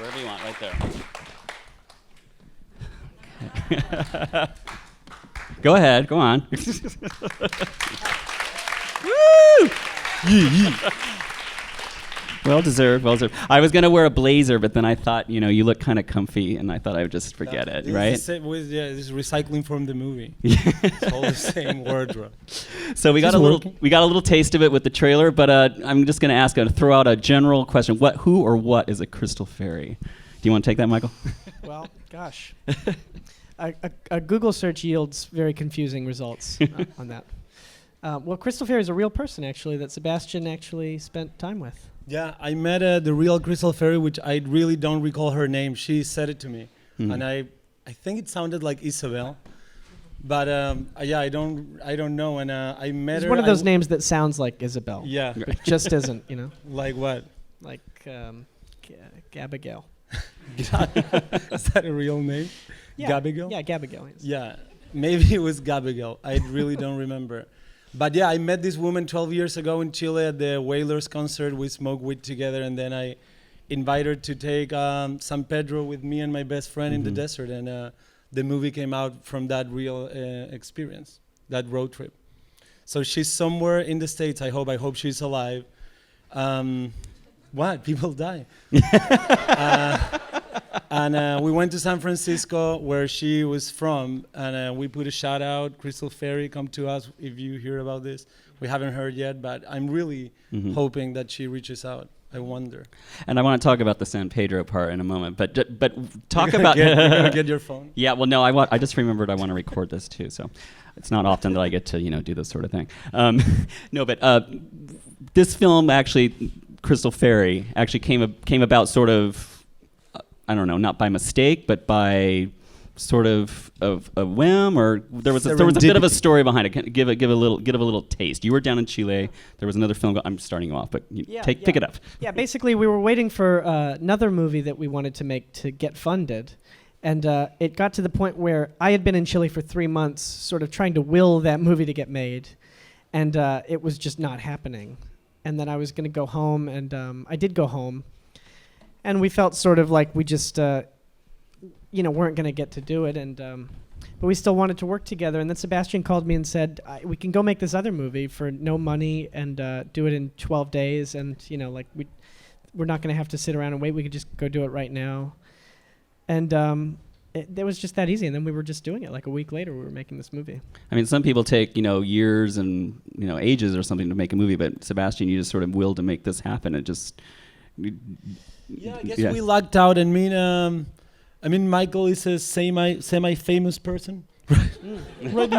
Wherever you want, right there. Go ahead, go on. Woo! Well deserved, well deserved. I was gonna wear a blazer, but then I thought, you look kind of comfy, and I thought I would just forget it, right? This is recycling from the movie. It's all the same wardrobe. So we got a little taste of it with the trailer, but I'm just gonna throw out a general question: who or what is a crystal fairy? Do you want to take that, Michael? Well, gosh, a Google search yields very confusing results on that. Well, crystal fairy is a real person actually that Sebastian actually spent time with. Yeah, I met the real crystal fairy, which I really don't recall her name. She said it to me, and I think it sounded like Isabel, but I don't know. And I met it's her. One of those names that sounds like Isabel. Yeah, but just isn't. Like what? Like Gabigail. Is that a real name? Yeah. Gabigail? Yeah, Gabigail. Yes. Yeah, maybe it was Gabigail. I really don't remember. But yeah, I met this woman 12 years ago in Chile at the Whalers concert. We smoked weed together, and then I invited her to take San Pedro with me and my best friend in the desert. And the movie came out from that real experience, that road trip. So she's somewhere in the States, I hope she's alive. What? People die. And we went to San Francisco, where she was from, and we put a shout out, Crystal Fairy, come to us if you hear about this. We haven't heard yet, but I'm really hoping that she reaches out. I wonder. And I want to talk about the San Pedro part in a moment, but talk about... You're going to get your phone? Yeah, well, no, I just remembered I want to record this too, so it's not often that I get to, do this sort of thing. No, but this film actually, Crystal Fairy, actually came about sort of, I don't know, not by mistake, but by sort of a whim, or there was a bit of a story behind it. Give a little taste. You were down in Chile. There was another film. I'm starting you off, but pick it up. Yeah, basically we were waiting for another movie that we wanted to make to get funded, and it got to the point where I had been in Chile for 3 months, sort of trying to will that movie to get made, and it was just not happening. And then I was going to go home, and I did go home. And we felt sort of like we just, weren't going to get to do it, but we still wanted to work together. And then Sebastian called me and said, "We can go make this other movie for no money and do it in 12 days. And we're not going to have to sit around and wait. We could just go do it right now." And it was just that easy. And then we were just doing it. Like a week later, we were making this movie. I mean, some people take years and ages or something to make a movie, but Sebastian, you just sort of willed to make this happen. It just. Yeah, I guess we lucked out. I mean, Michael is a semi-famous person. Right.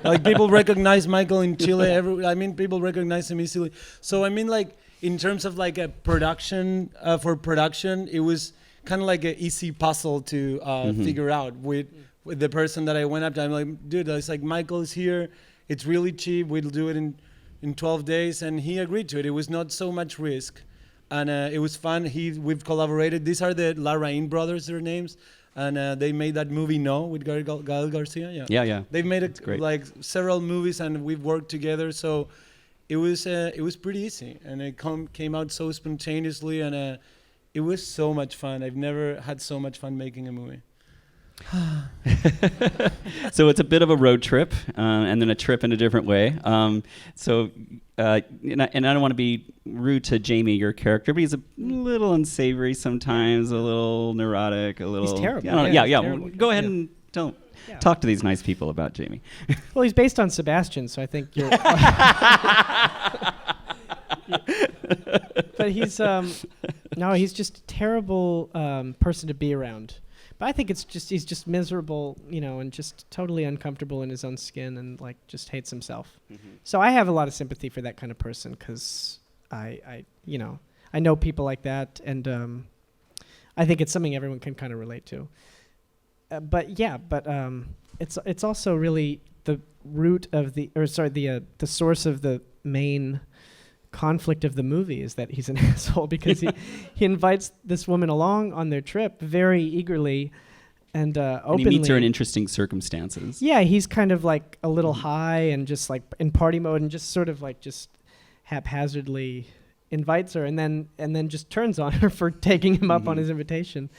Like people recognize Michael in Chile. People recognize him easily. So in terms of like a production, for production, it was kind of like an easy puzzle to figure out with the person that I went up to. I'm like, dude, it's like Michael is here. It's really cheap. We'll do it in 12 days, and he agreed to it. It was not so much risk. And it was fun. We've collaborated. These are the Larraín brothers, their names, and they made that movie No with Gael Garcia. Yeah. They've made several movies, and we've worked together. So it was pretty easy, and it came out so spontaneously, and it was so much fun. I've never had so much fun making a movie. So it's a bit of a road trip, and then a trip in a different way. And I don't want to be rude to Jamie, your character, but he's a little unsavory sometimes, a little neurotic, a little. He's terrible. Yeah. Terrible. Go ahead and talk to these nice people about Jamie. Well, he's based on Sebastian, so I think you're. But he's just a terrible person to be around. But I think he's just miserable, and just totally uncomfortable in his own skin, and just hates himself. Mm-hmm. So I have a lot of sympathy for that kind of person, because I know people like that, and I think it's something everyone can kind of relate to. But it's also really the root of the source of the main conflict of the movie is that he's an asshole, because he invites this woman along on their trip very eagerly and openly. And he meets her in interesting circumstances. Yeah, he's kind of like a little high and just like in party mode, and just sort of like just haphazardly invites her and then just turns on her for taking him up on his invitation,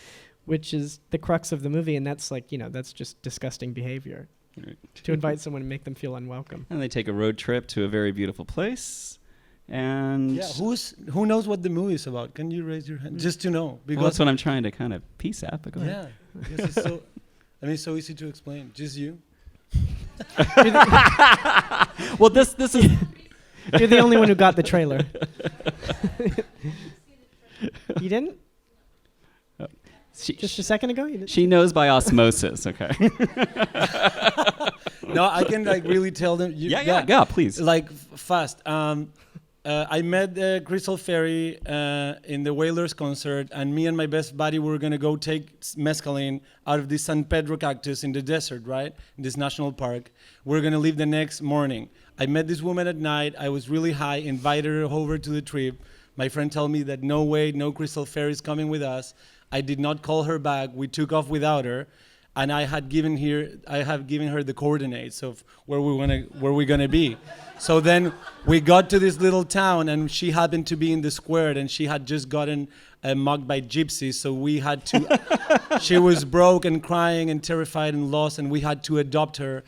which is the crux of the movie. And that's like, that's just disgusting behavior. Right. To invite someone and make them feel unwelcome. And they take a road trip to a very beautiful place. And who knows what the movie is about? Can you raise your hand just to know? Because that's what I'm trying to kind of piece at. But go ahead. Yeah, it's so easy to explain. Just you. Well, this is. You're the only one who got the trailer. You didn't? Just a second ago? She knows by osmosis. Okay. No, I can really tell them. Yeah, please. Fast. I met Crystal Ferry in the Wailers concert, and me and my best buddy were going to go take mescaline out of this San Pedro cactus in the desert, right? In this national park. We're going to leave the next morning. I met this woman at night. I was really high, invited her over to the trip. My friend told me that no way, no Crystal Ferry is coming with us. I did not call her back. We took off without her. And I have given her the coordinates of where we're gonna be. So then we got to this little town, and she happened to be in the square, and she had just gotten mugged by gypsies. So we had to. She was broke and crying and terrified and lost, and we had to adopt her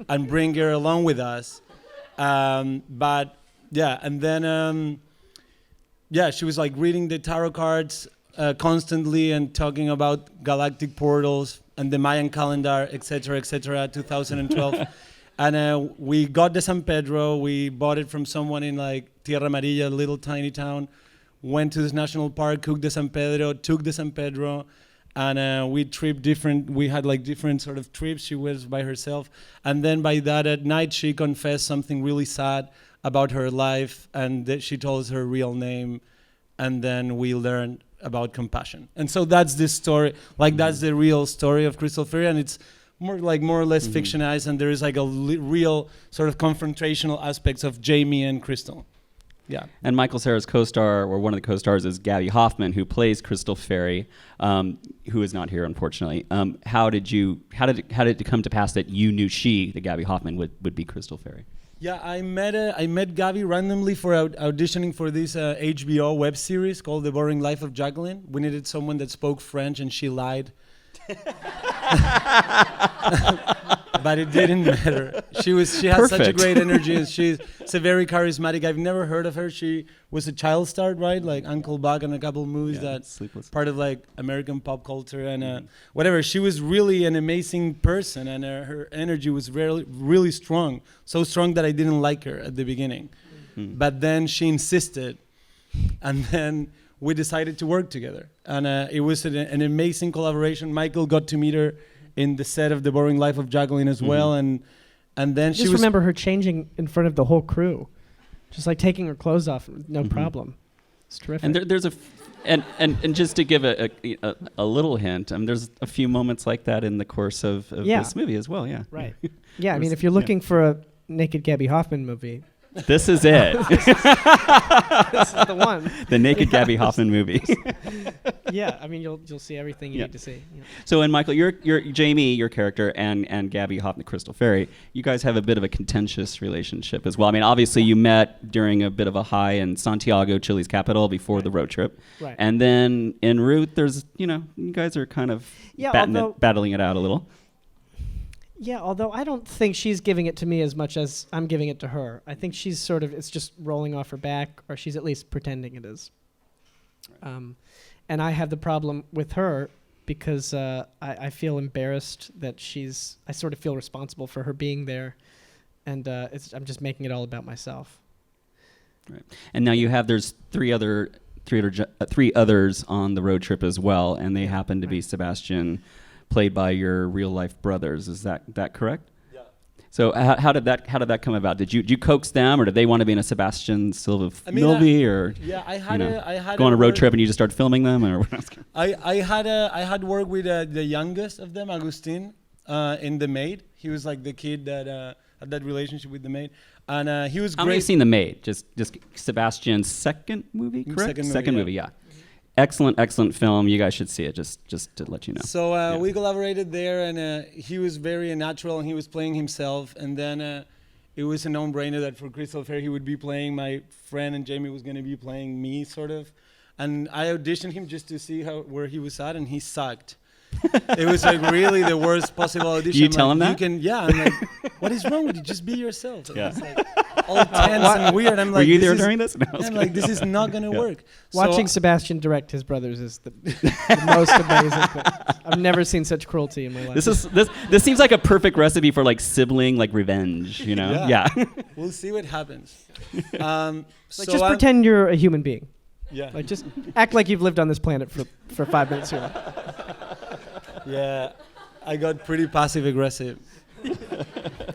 and bring her along with us. But yeah, and then she was like reading the tarot cards constantly and talking about galactic portals and the Mayan calendar, etc., 2012. And we got the San Pedro. We bought it from someone in Tierra Amarilla, a little tiny town. Went to this national park, cooked the San Pedro, took the San Pedro, and we tripped different. We had different sort of trips. She was by herself. And then by that at night, she confessed something really sad about her life, and she told us her real name. And then we learned about compassion. And so that's this story, that's the real story of Crystal Ferry, and it's more or less fictionalized, and there is a real sort of confrontational aspects of Jamie and Crystal. Yeah. And Michael Cera's co-star, or one of the co-stars, is Gaby Hoffman, who plays Crystal Ferry, who is not here, unfortunately. How did it come to pass that you knew that Gaby Hoffman would be Crystal Ferry? Yeah, I met Gaby randomly for auditioning for this HBO web series called The Boring Life of Jacqueline. We needed someone that spoke French, and she lied. But it didn't matter. She has such a great energy, and she's very charismatic. I've never heard of her. She was a child star, right? Like Uncle Buck and a couple of movies Sleepless. Part of American pop culture and whatever. She was really an amazing person, and her energy was really, really strong. So strong that I didn't like her at the beginning. But then she insisted, and then we decided to work together. And it was an amazing collaboration. Michael got to meet her in the set of The Boring Life of Jacqueline as well, and then she was. Remember her changing in front of the whole crew, just taking her clothes off, no problem. It's terrific. And there's and just to give a little hint, there's a few moments like that in the course of this movie as well. Yeah. Right. Yeah, if you're looking for a naked Gaby Hoffman movie, this is it. This is the one. The naked Gaby Hoffman movie. Yeah, you'll see everything you need to see. Yeah. So, and Michael, you're Jamie, your character, and Gaby Hoffman, Crystal Ferry. You guys have a bit of a contentious relationship as well. Obviously, you met during a bit of a high in Santiago, Chile's capital, before the road trip. Right. And then en route, there's you guys are kind of battling it out a little. Yeah, although I don't think she's giving it to me as much as I'm giving it to her. I think she's it's just rolling off her back, or she's at least pretending it is. Right. And I have the problem with her because I feel embarrassed that I sort of feel responsible for her being there, and I'm just making it all about myself. Right. And now there's three others on the road trip as well, and they happen to be Sebastian, played by your real life brothers. Is that correct? Yeah. So how did that come about? Did you coax them, or did they want to be in a Sebastian Silva movie, or I had go on a road trip and you just start filming them, or what else? I had worked with the youngest of them, Agustin, in The Maid. He was the kid that had that relationship with the maid, and he was great. How many have seen The Maid? Just Sebastian's second movie, correct? Second movie, yeah. Excellent film. You guys should see it, just to let you know. So we collaborated there, and he was very natural, and he was playing himself. And then it was a no-brainer that for Crystal Fair he would be playing my friend and Jamie was going to be playing me, sort of. And I auditioned him just to see where he was at, and he sucked. It was like really the worst possible audition. You tell him that? I'm like, what is wrong with you? Just be yourself. Yeah. It's like all tense and weird. I'm like, were you there during this? No, I'm like, this is not going to work. Watching So, Sebastian direct his brothers is the most amazing thing. I've never seen such cruelty in my life. This seems like a perfect recipe for like sibling like revenge, you know? Yeah. We'll see what happens. Like, just pretend you're a human being. Yeah. Like, just act like you've lived on this planet for 5 minutes here. Yeah, I got pretty passive aggressive,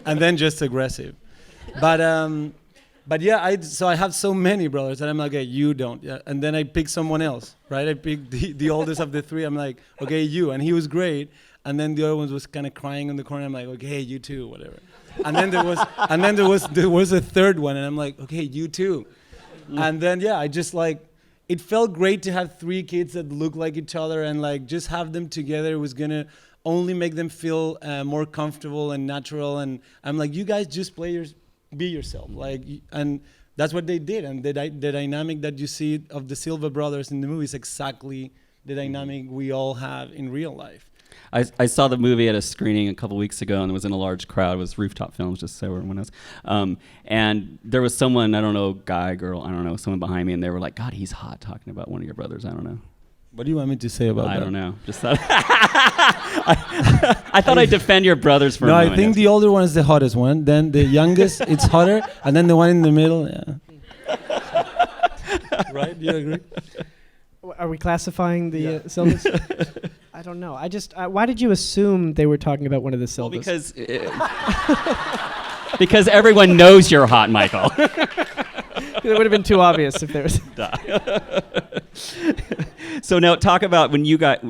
and then just aggressive. But yeah, so I have so many brothers that I'm like, okay, you don't. Yeah. And then I pick someone else, right? I picked the oldest of the three. I'm like, okay, you. And he was great. And then the other one was kind of crying in the corner. I'm like, okay, you too, whatever. And then there was a third one, and I'm like, okay, you too. And then yeah, I just like. It felt great to have three kids that look like each other and like just have them together. It was gonna only make them feel more comfortable and natural. And I'm like, you guys just be yourself. Like, and that's what they did. And the dynamic that you see of the Silva brothers in the movie is exactly the dynamic we all have in real life. I saw the movie at a screening a couple weeks ago and it was in a large crowd. It was Rooftop Films, just so everyone knows. And there was someone, I don't know, guy, girl, I don't know, someone behind me, and they were like, God, he's hot, talking about one of your brothers. I don't know. What do you want me to say about that? I don't know. Just thought I thought I'd defend your brothers for a moment. No, I think the older one is the hottest one. Then the youngest, it's hotter. And then the one in the middle, yeah. Right? Do you agree? Are we classifying the Silvas? I don't know. Why did you assume they were talking about one of the Silvas? Well, because everyone knows you're hot, Michael. It would have been too obvious if there was. So now talk about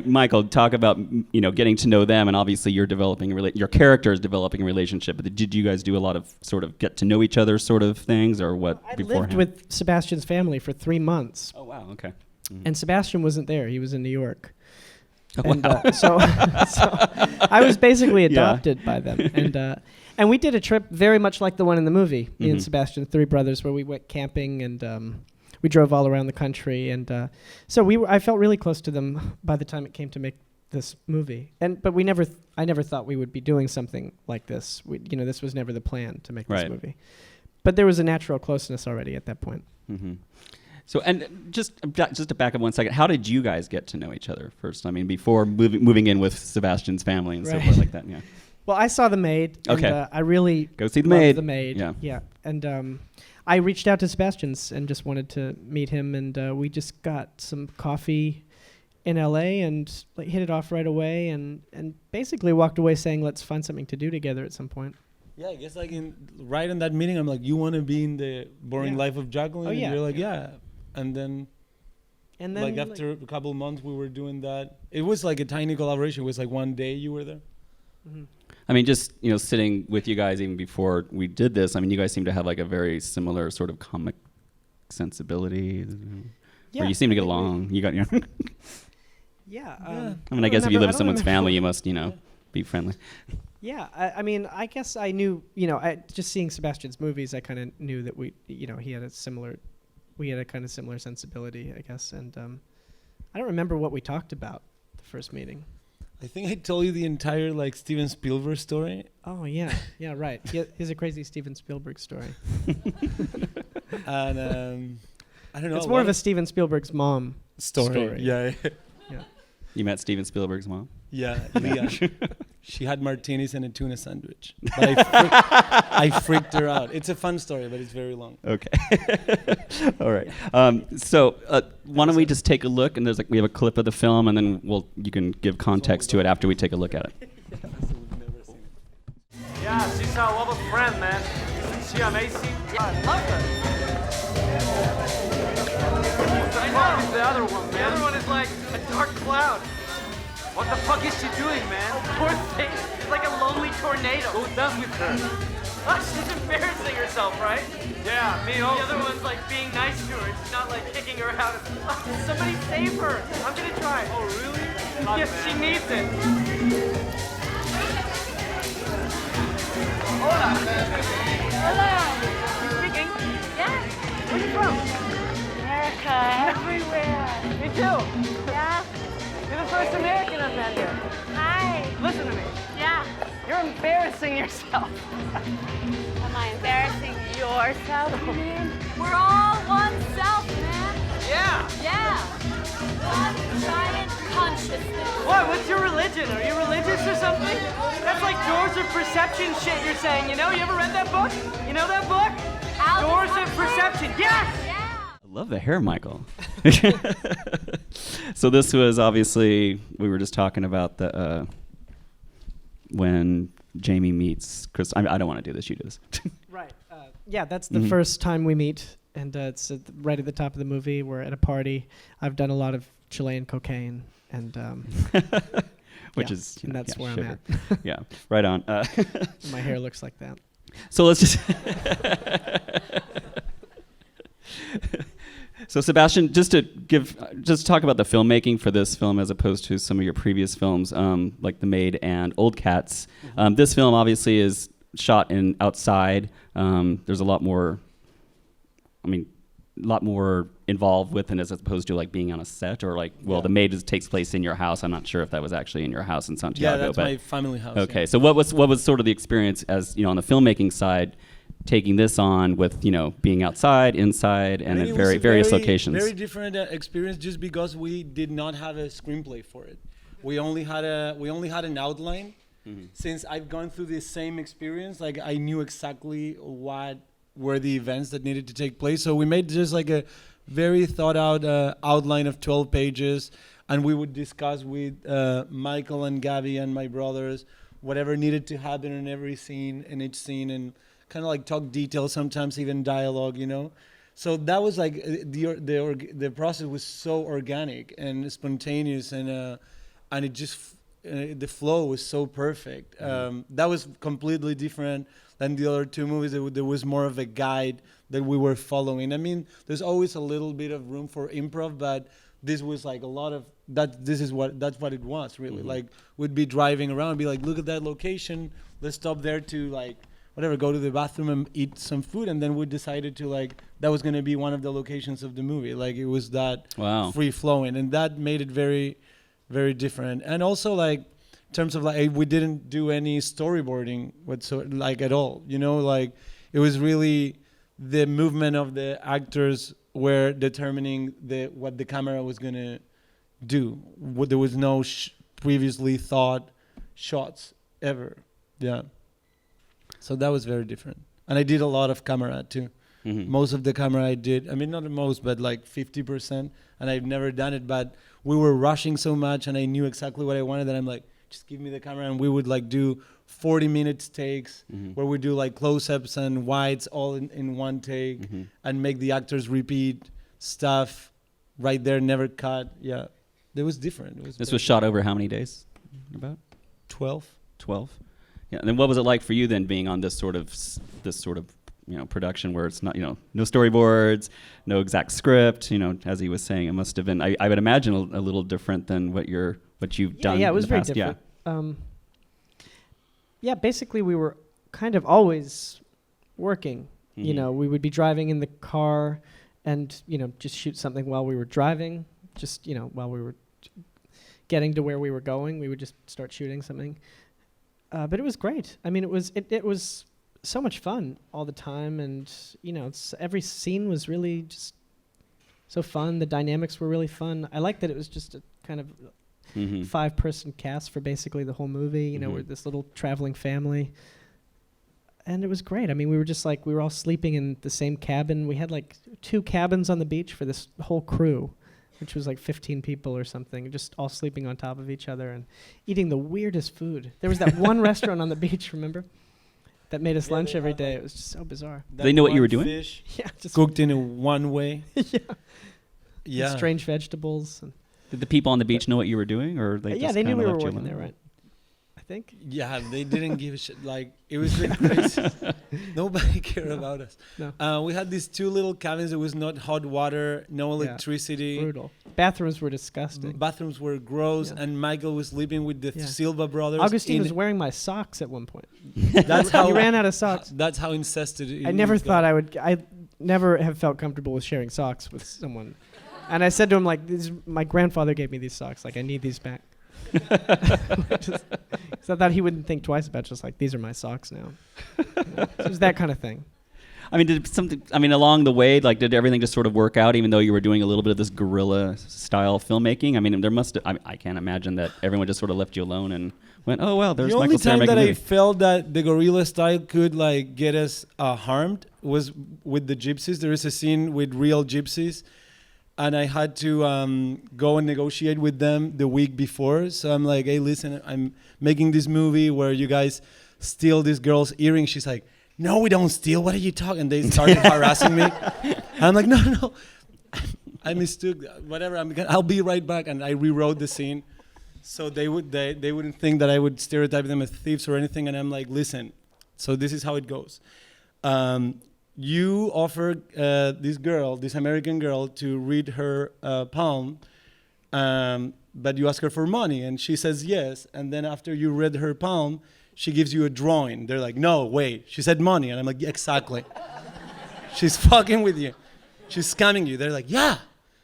Michael, talk about, getting to know them, and obviously you're developing your character is developing a relationship. But did you guys do a lot of sort of get to know each other sort of things, or what? I beforehand? lived with Sebastian's family for 3 months. Oh wow, okay. And Sebastian wasn't there. He was in New York. Oh, and wow. So I was basically adopted by them. And we did a trip very much like the one in the movie, me and Sebastian, three brothers, where we went camping and we drove all around the country. And so I felt really close to them by the time it came to make this movie. But I never thought we would be doing something like this. This was never the plan to make this movie. But there was a natural closeness already at that point. Mm-hmm. So, and just to back up 1 second, how did you guys get to know each other first? I mean, before moving in with Sebastian's family and so forth like that. Yeah. Well, I saw The Maid. Okay. And, I really go see The Maid. Yeah. And I reached out to Sebastian's and just wanted to meet him, and we just got some coffee in LA and hit it off right away, and basically walked away saying, let's find something to do together at some point. Yeah, I guess right in that meeting, I'm like, you want to be in the boring life of Jacqueline? Oh, yeah. And you're like, yeah. And then like after a couple of months we were doing that. It was like a tiny collaboration. It was like one day you were there. Mm-hmm. I mean, just sitting with you guys even before we did this, I mean, you guys seem to have like a very similar sort of comic sensibility. Yeah, where you seem to get along. You got Yeah. I mean, I guess if you live with someone's family, you must be friendly. Yeah, I mean, I guess I knew, just seeing Sebastian's movies, I kind of knew that we had a kind of similar sensibility, I guess. And I don't remember what we talked about the first meeting. I think I told you the entire Steven Spielberg story. Oh yeah, right. Here's a crazy Steven Spielberg story. And I don't know. It's more of a Steven Spielberg's mom story. Yeah. You met Steven Spielberg's mom? Yeah, Leah. She had martinis and a tuna sandwich. But I freaked her out. It's a fun story, but it's very long. Okay. All right. So why don't we just take a look, and we have a clip of the film, and then you can give context to it after we take a look at it. Yeah, she's our little friend, man. Isn't she amazing? Yeah, I love her. I know. Who's the other one, man? The other one is like a dark cloud. What the fuck is she doing, man? Poor thing. It's like a lonely tornado. Who does with her? She's embarrassing herself, right? Yeah, me also. The other one's like being nice to her. She's not like kicking her out of. Somebody save her. I'm gonna try. Oh, really? Yes, she needs it. Hola. Hello. You speaking? Yeah. Where are you from? America, everywhere. Me too. Yeah. You're the first American I've met here. Hi. Listen to me. Yeah. You're embarrassing yourself. Am I embarrassing yourself, you mean? We're all one self, man. Yeah. Yeah. One giant consciousness. What? What's your religion? Are you religious or something? That's like doors of perception shit you're saying, you know? You ever read that book? You know that book? Doors of Perception. Yes! Yeah. I love the hair, Michael. So this was obviously, we were just talking about the when Jamie meets Chris. I don't want to do this. You do this. Right. Yeah, that's the first time we meet, and it's right at the top of the movie. We're at a party. I've done a lot of Chilean cocaine, and Which yeah, is, and that's where sugar. I'm at. Yeah, right on. My hair looks like that. So let's just. So Sebastian, just talk about the filmmaking for this film as opposed to some of your previous films, like The Maid and Old Cats. This film obviously is shot outside. There's a lot more involved with it as opposed to like being on a set or like, well, The Maid takes place in your house. I'm not sure if that was actually in your house in Santiago. Yeah, that's my family house. Okay, yeah. so what was sort of the experience as, on the filmmaking side, taking this on with, being outside, inside, and at various locations? Very different experience just because we did not have a screenplay for it. We only had an outline. Mm-hmm. Since I've gone through the same experience, like I knew exactly what were the events that needed to take place. So we made just like a very thought out outline of 12 pages, and we would discuss with Michael and Gaby and my brothers whatever needed to happen in every scene, in each scene, and kind of like talk details, sometimes even dialogue, So that was like the process was so organic and spontaneous, and it just the flow was so perfect. That was completely different than the other two movies. There was more of a guide that we were following. I mean, there's always a little bit of room for improv, but this was like a lot of that. That's what it was really. Mm-hmm. Like we'd be driving around and be like, look at that location. Let's stop there to like whatever, go to the bathroom and eat some food, and then we decided to like that was going to be one of the locations of the movie. Like it was that free flowing, and that made it very, very different. And also like in terms of like we didn't do any storyboarding whatsoever, like at all. Like it was really the movement of the actors were determining what the camera was going to do. There was no previously thought shots ever. Yeah. So that was very different. And I did a lot of camera too. Mm-hmm. Most of the camera I did, I mean, not the most, but like 50%. And I've never done it, but we were rushing so much and I knew exactly what I wanted that I'm like, just give me the camera. And we would like do 40 minutes takes where we do like close-ups and wides all in one take and make the actors repeat stuff right there, never cut. Yeah. It was different. This was shot over how many days? About 12. 12. Yeah, and then what was it like for you then being on this sort of production where it's not no storyboards, no exact script, as he was saying, it must have been I would imagine a little different than what you've done. Yeah, it was in the very past. different. Yeah, basically we were kind of always working. Mm-hmm. We would be driving in the car and just shoot something while we were driving, just while we were getting to where we were going, we would just start shooting something. But it was great. I mean, it was so much fun all the time, and every scene was really just so fun. The dynamics were really fun. I like that it was just a kind of 5-person cast for basically the whole movie. We're this little traveling family, and it was great. I mean, we were all sleeping in the same cabin. We had like 2 cabins on the beach for this whole crew, which was like 15 people or something, just all sleeping on top of each other and eating the weirdest food. There was that one restaurant on the beach, remember? That made us lunch every day. It was just so bizarre. Did they know what you were doing? Fish yeah, just cooked in a one way. Yeah. And strange vegetables. And did the people on the beach know what you were doing, or they? Yeah, they knew we were working there, right? I think. Yeah, they didn't give a shit. Like it was really crazy. Nobody cared about us. No. We had these 2 little cabins. There was not hot water, no electricity. Brutal. bathrooms were disgusting. Bathrooms were gross, and Michael was living with the Silva brothers. Augustine was wearing my socks at one point. That's how he ran out of socks. That's how incested. I never thought I would. I never have felt comfortable with sharing socks with someone. And I said to him, like, my grandfather gave me these socks. Like, I need these back. So I thought he wouldn't think twice about just like, these are my socks now. So it was that kind of thing. I mean, along the way, like, did everything just sort of work out, even though you were doing a little bit of this guerrilla style filmmaking? I mean, I can't imagine that everyone just sort of left you alone and went, oh, well, there's Michael Cera making The only time that I movie. felt that the guerrilla style could, like, get us harmed was with the gypsies. There is a scene with real gypsies, and I had to go and negotiate with them the week before. So I'm like, hey, listen, I'm making this movie where you guys steal this girl's earring. She's like, no, we don't steal. What are you talking? And they started harassing me. And I'm like, no. I mistook. Whatever. I'll be right back. And I rewrote the scene, so they wouldn't think that I would stereotype them as thieves or anything. And I'm like, listen. So this is how it goes. You offer this American girl, to read her poem, but you ask her for money, and she says yes. And then after you read her poem, she gives you a drawing. They're like, no, wait, she said money. And I'm like, yeah, exactly. She's fucking with you. She's scamming you. They're like, yeah.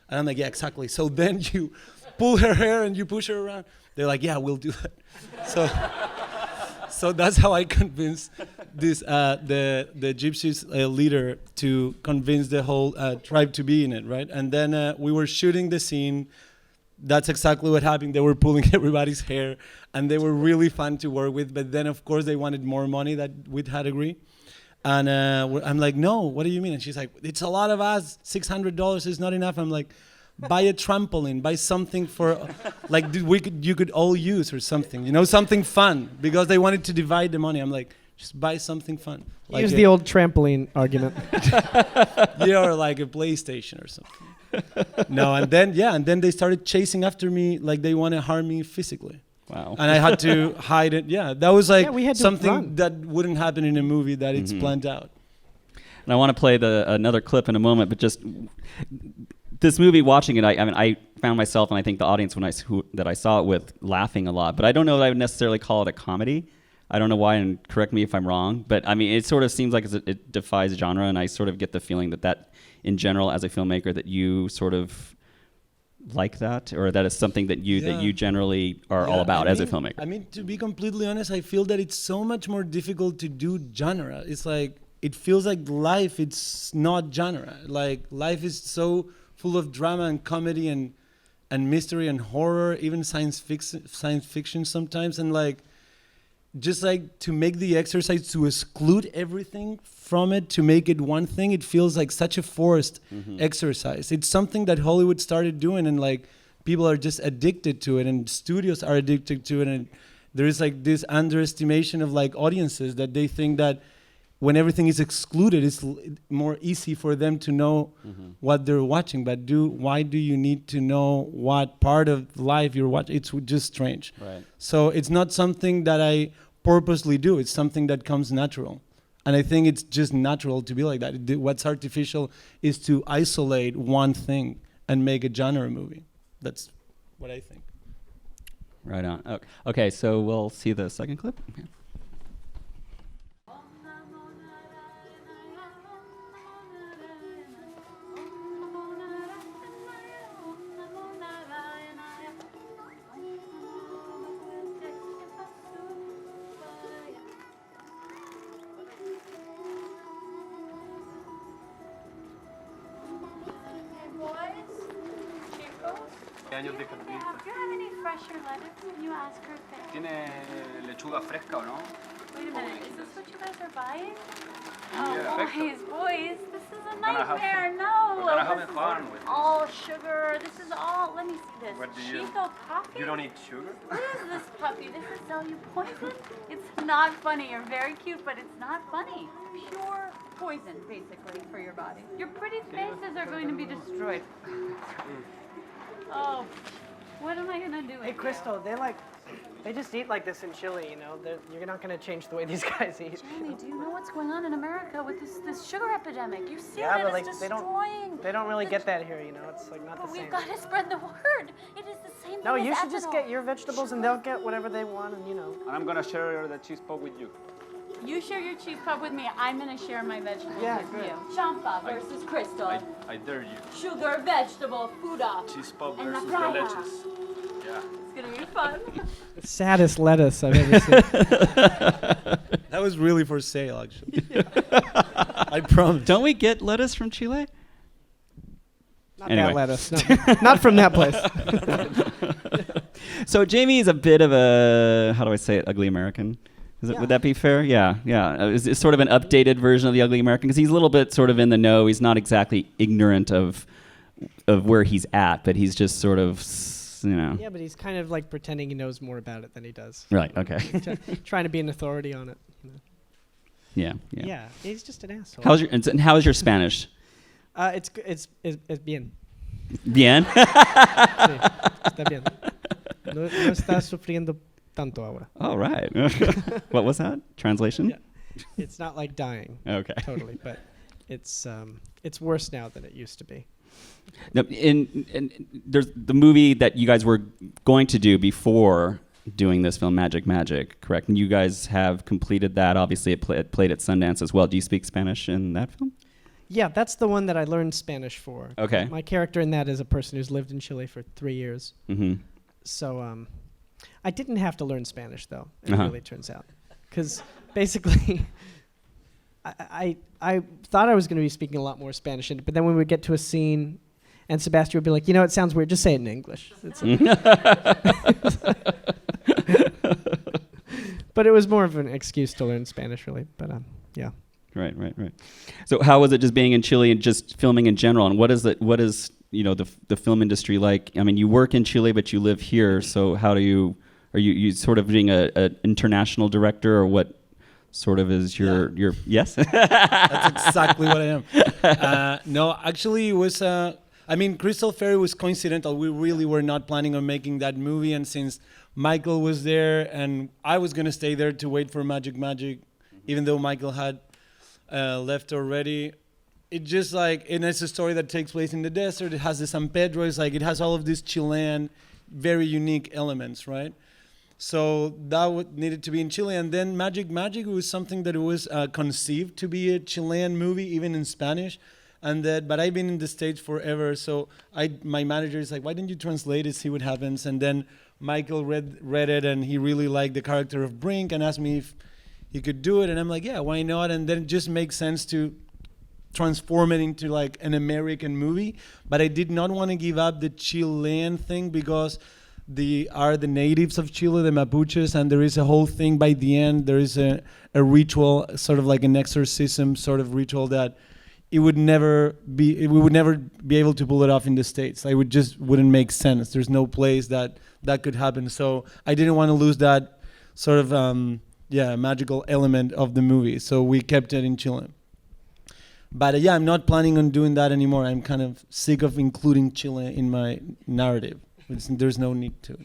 And I'm like, yeah, exactly. So then you pull her hair and you push her around. They're like, yeah, we'll do that. So that's how I convinced the Gypsies leader to convince the whole tribe to be in it, right? And then we were shooting the scene. That's exactly what happened. They were pulling everybody's hair, and they were really fun to work with. But then, of course, they wanted more money that we'd had agreed. And I'm like, no, what do you mean? And she's like, it's a lot of us. $600 is not enough. I'm like, buy a trampoline, buy something for, like, you could all use or something, something fun, because they wanted to divide the money. I'm like, just buy something fun. Like Use the old trampoline argument. Yeah, or like a PlayStation or something. No, and then they started chasing after me like they want to harm me physically. Wow. And I had to hide it. Yeah, that was like we had to something run. that wouldn't happen in a movie that it's planned out. And I want to play another clip in a moment, but just this movie, watching it, I found myself, and I think the audience that I saw it with, laughing a lot. But I don't know that I would necessarily call it a comedy. I don't know why, and correct me if I'm wrong, but I mean, it sort of seems like it defies genre, and I sort of get the feeling that in general, as a filmmaker, that you sort of like that, or that is something that you generally are all about as a filmmaker. I mean, to be completely honest, I feel that it's so much more difficult to do genre. It's like, it feels like life, it's not genre. Like, life is so full of drama and comedy and mystery and horror, even science fiction sometimes, and like, just like to make the exercise to exclude everything from it, to make it one thing, it feels like such a forced exercise. It's something that Hollywood started doing, and like people are just addicted to it, and studios are addicted to it, and there is like this underestimation of like audiences that they think that when everything is excluded, it's more easy for them to know what they're watching. But why do you need to know what part of life you're watching? It's just strange. Right. So it's not something that I purposely do. It's something that comes natural. And I think it's just natural to be like that. What's artificial is to isolate one thing and make a genre movie. That's what I think. Right on. Okay, so we'll see the second clip. Okay. Do you have any fresher lettuce? Can you ask her if they... ¿Tiene lechuga fresca o no? Wait a minute, is this what you guys are buying? Yeah, Oh, boys, this is a nightmare. No. We're gonna have This is fun with this. all sugar. This is all, let me see this. What do you- Chico coffee? You don't eat sugar? What is this puppy? This is sell you poison? It's not funny. You're very cute, but it's not funny. Pure poison, basically, for your body. Your pretty faces are going to be destroyed. Oh, what am I gonna do? Hey, Crystal, they like They just eat like this in Chile, you know. You're not going to change the way these guys eat. Jamie, do you know what's going on in America with this sugar epidemic? You see Yeah, it, but it's like destroying. they don't really get that here, you know. It's like not But the we've same. got to spread the word. It is the same thing No, as you should just ethanol. get your vegetables and they'll get whatever they want, and you know. And I'm gonna share the cheese pop with you. You share your cheese puff with me. I'm going to share my vegetables Yeah, with good. you. Champa versus Crystal. I dare you. Sugar, vegetable, food-off. Cheese pop And la versus the fraya. leches. Yeah. It's going to be fun. Saddest lettuce I've ever seen. That was really for sale, actually. I promise. Don't we get lettuce from Chile? Not Anyway. that lettuce. No, not from that place. So Jamie is a bit of a, how do I say it, ugly American? Yeah. Would that be fair? Yeah. It's sort of an updated version of the ugly American because he's a little bit sort of in the know. He's not exactly ignorant of where he's at, but he's just sort of, you know. Yeah, but he's kind of like pretending he knows more about it than he does. Right. Okay. Trying to be an authority on it. You know? Yeah. Yeah, he's just an asshole. How is your Spanish? It's bien. Bien. Sí, está bien. No está sufriendo tanto ahora. All right. What was that? Translation? Yeah. It's not like dying. Okay. Totally, but it's worse now than it used to be. Now, in there's the movie that you guys were going to do before doing this film, Magic, correct? And you guys have completed that. Obviously, it played at Sundance as well. Do you speak Spanish in that film? Yeah, that's the one that I learned Spanish for. Okay. My character in that is a person who's lived in Chile for 3 years. Mm-hmm. So I didn't have to learn Spanish, though, it Uh-huh. really turns out. Because basically, I thought I was going to be speaking a lot more Spanish, but then when we would get to a scene, and Sebastián would be like, you know, it sounds weird, just say it in English. But it was more of an excuse to learn Spanish, really. But yeah. Right. So how was it just being in Chile and just filming in general? And what is you know, the film industry like? I mean, you work in Chile, but you live here. So how are you sort of being an international director, or what sort of is your yes? That's exactly what I am. No, actually, it was. I mean, Crystal Ferry was coincidental. We really were not planning on making that movie, and since Michael was there, and I was gonna stay there to wait for Magic, even though Michael had left already. It just like, and it's a story that takes place in the desert. It has the San Pedro. It's like it has all of these Chilean, very unique elements, right? So that needed to be in Chile. And then Magic was something that was conceived to be a Chilean movie, even in Spanish. But I've been in the States forever. So my manager is like, why don't you translate it, see what happens? And then Michael read it, and he really liked the character of Brink and asked me if he could do it. And I'm like, yeah, why not? And then it just makes sense to transform it into like an American movie. But I did not want to give up the Chilean thing because they are the natives of Chile, the Mapuches, and there is a whole thing by the end. There is a ritual, sort of like an exorcism sort of ritual that we would never be able to pull it off in the States. It wouldn't make sense. There's no place that could happen. So I didn't want to lose that sort of magical element of the movie. So we kept it in Chile. But I'm not planning on doing that anymore. I'm kind of sick of including Chile in my narrative. There's no need to.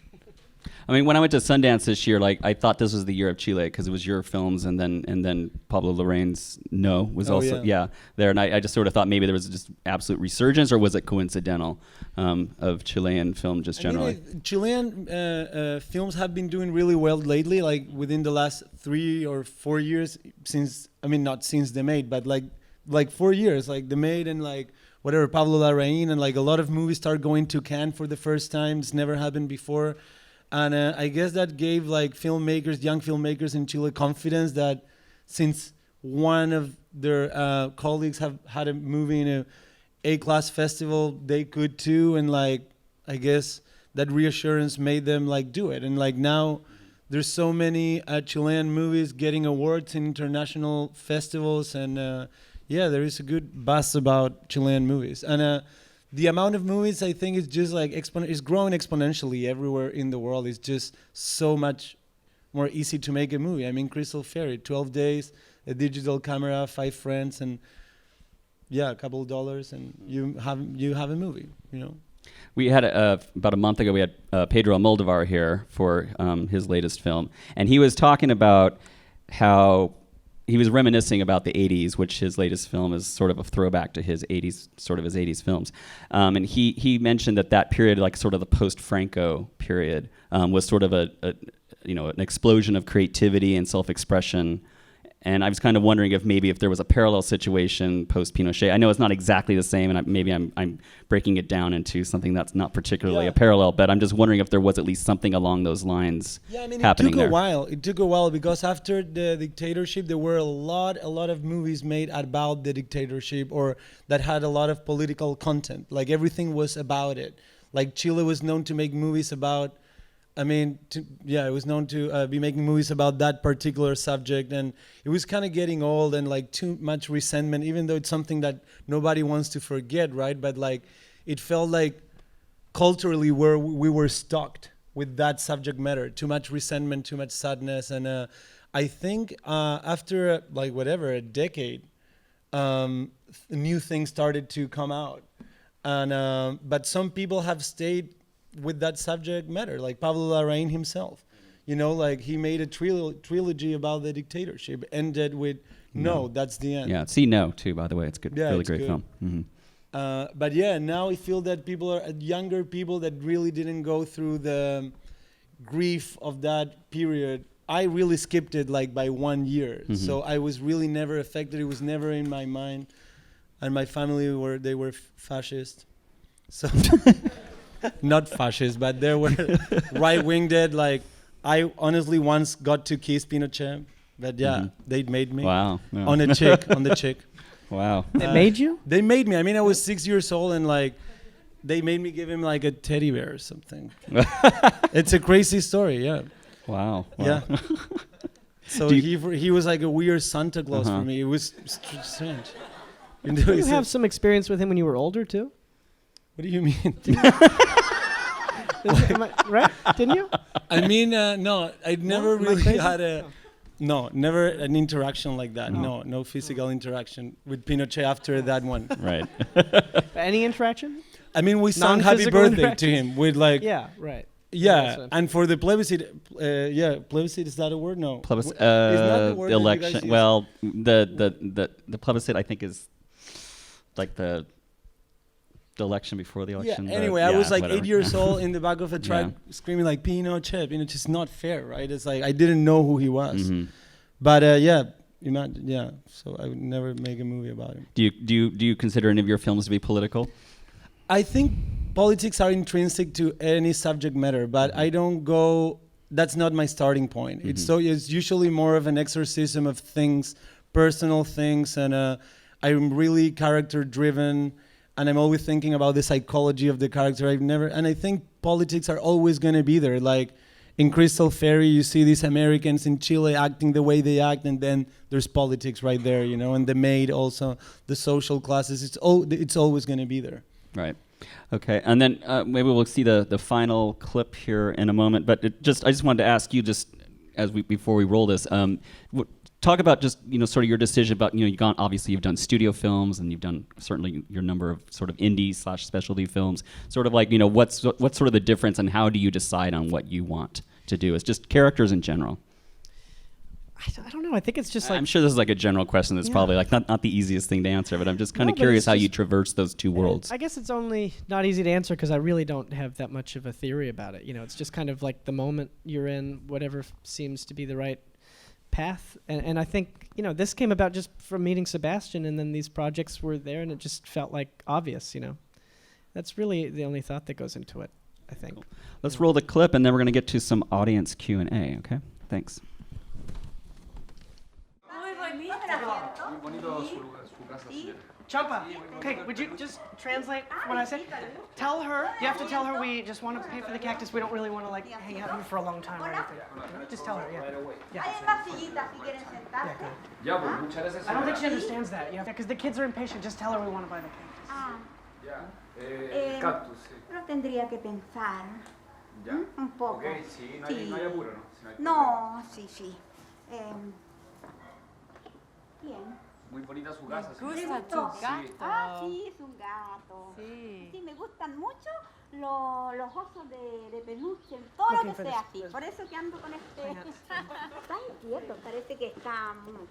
I mean, when I went to Sundance this year, like I thought this was the year of Chile because it was your films, and then Pablo Larraín's No was there, and I just sort of thought maybe there was just absolute resurgence, or was it coincidental of Chilean film just generally? Chilean films have been doing really well lately, like within the last 3 or 4 years not since The Maid, but like 4 years, like The Maid and like whatever, Pablo Larraín, and like a lot of movies start going to Cannes for the first time. It's never happened before. And I guess that gave like young filmmakers in Chile confidence that since one of their colleagues have had a movie in a A-class festival, they could too. And like, I guess that reassurance made them like do it. And like now there's so many Chilean movies getting awards in international festivals. And there is a good buzz about Chilean movies. And the amount of movies, I think, is just like is growing exponentially everywhere in the world. It's just so much more easy to make a movie. I mean, Crystal Ferry, 12 days, a digital camera, 5 friends, and a couple of dollars, and you have a movie. You know. We had about a month ago. We had Pedro Almodovar here for his latest film, and he was talking about how he was reminiscing about the '80s, which his latest film is sort of a throwback to his '80s films. And he mentioned that period, like sort of the post-Franco period, was sort of an explosion of creativity and self-expression. And I was kind of wondering if there was a parallel situation post-Pinochet. I know it's not exactly the same, and maybe I'm breaking it down into something that's not particularly a parallel, but I'm just wondering if there was at least something along those lines happening there. It took a while because after the dictatorship, there were a lot of movies made about the dictatorship or that had a lot of political content. Like everything was about it. Like Chile was known to make movies about it was known to be making movies about that particular subject, and it was kind of getting old and like too much resentment, even though it's something that nobody wants to forget, right? But like, it felt like culturally we were stuck with that subject matter, too much resentment, too much sadness, and I think after a decade, new things started to come out, and but some people have stayed with that subject matter, like Pablo Larraín himself. Like he made a trilogy about the dictatorship, ended with No, that's the end. Yeah, see No too, by the way. It's good, really it's great good. film. Mm-hmm. But yeah, now I feel that people are younger people that really didn't go through the grief of that period. I really skipped it like by 1 year, so I was really never affected. It was never in my mind, and my family were fascist, so. Not fascist, but they were right-winged. Like, I honestly once got to kiss Pinochet, but they made me. Wow. Yeah. On the cheek. Wow. They made you? They made me. I mean, I was 6 years old, and like, they made me give him like a teddy bear or something. It's a crazy story, yeah. Wow. Yeah. So he was like a weird Santa Claus for me. It was strange. Did you have some experience with him when you were older too? What do you mean? Right? Didn't you? I mean, no, I never really had never an interaction like that. No physical interaction with Pinochet after that one. Right. Any interaction? I mean, we sang Happy Birthday to him with like... Yeah, right. Yeah, and for the plebiscite, plebiscite, is that a word? No. Plebiscite, is not the word election. Well, the plebiscite, I think, is like the election before the election. Yeah, anyway, I was like whatever. 8 years old in the back of a truck screaming like Pinochet. It's not fair, right? It's like I didn't know who he was. But so I would never make a movie about him. Do you consider any of your films to be political? I think politics are intrinsic to any subject matter, but I don't go, that's not my starting point. It's usually more of an exorcism of things, personal things, and I'm really character driven. And I'm always thinking about the psychology of the character. And I think politics are always going to be there. Like in Crystal Fairy, you see these Americans in Chile acting the way they act, and then there's politics right there, and the maid also, the social classes. It's always going to be there. Right. Okay. And then maybe we'll see the final clip here in a moment. But I just wanted to ask you, just before we roll this, talk about just sort of your decision about you've done studio films, and you've done certainly your number of sort of indie / specialty films. Sort of like what's sort of the difference, and how do you decide on what you want to do? It's just characters in general. I don't know. I think it's just like... I'm sure this is like a general question that's probably like not the easiest thing to answer, but I'm just kind of curious how you traverse those two worlds. I guess it's only not easy to answer because I really don't have that much of a theory about it. It's just kind of like the moment you're in, whatever seems to be the right path. And I think, this came about just from meeting Sebastian, and then these projects were there, and it just felt like obvious, That's really the only thought that goes into it, I think. Cool. Let's roll the clip, and then we're going to get to some audience Q&A, okay? Thanks. Champa, okay, would you just translate what I said? Tell her, you have to tell her we just want to pay for the cactus. We don't really want to hang out here for a long time or anything. Just tell her, yeah. I don't think she understands that. Yeah, because the kids are impatient. Just tell her we want to buy the cactus. Cactus, sí. Pero tendría que pensar. Ya. Un poco. Okay, sí, no hay apuro, ¿no? No, sí. Bien. Muy bonita su casa. Me Sí. gusta tu gato. Ah, sí, es un gato. Sí. Sí, me gustan mucho los osos de peluche, todo lo que sea así. Por eso que ando con este... Está inquieto, parece que está muy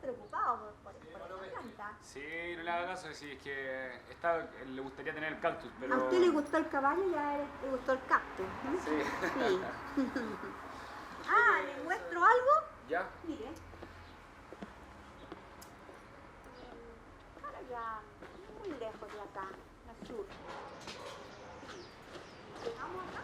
preocupado por esta planta. Sí, no le haga caso, sí, es que le gustaría tener el cactus, pero... ¿A usted le gustó el caballo y a él le gustó el cactus? ¿No? Sí. Sí. Ah, ¿le muestro algo? ¿Ya? Mire. Para allá, muy lejos de acá, al sur. Llegamos acá.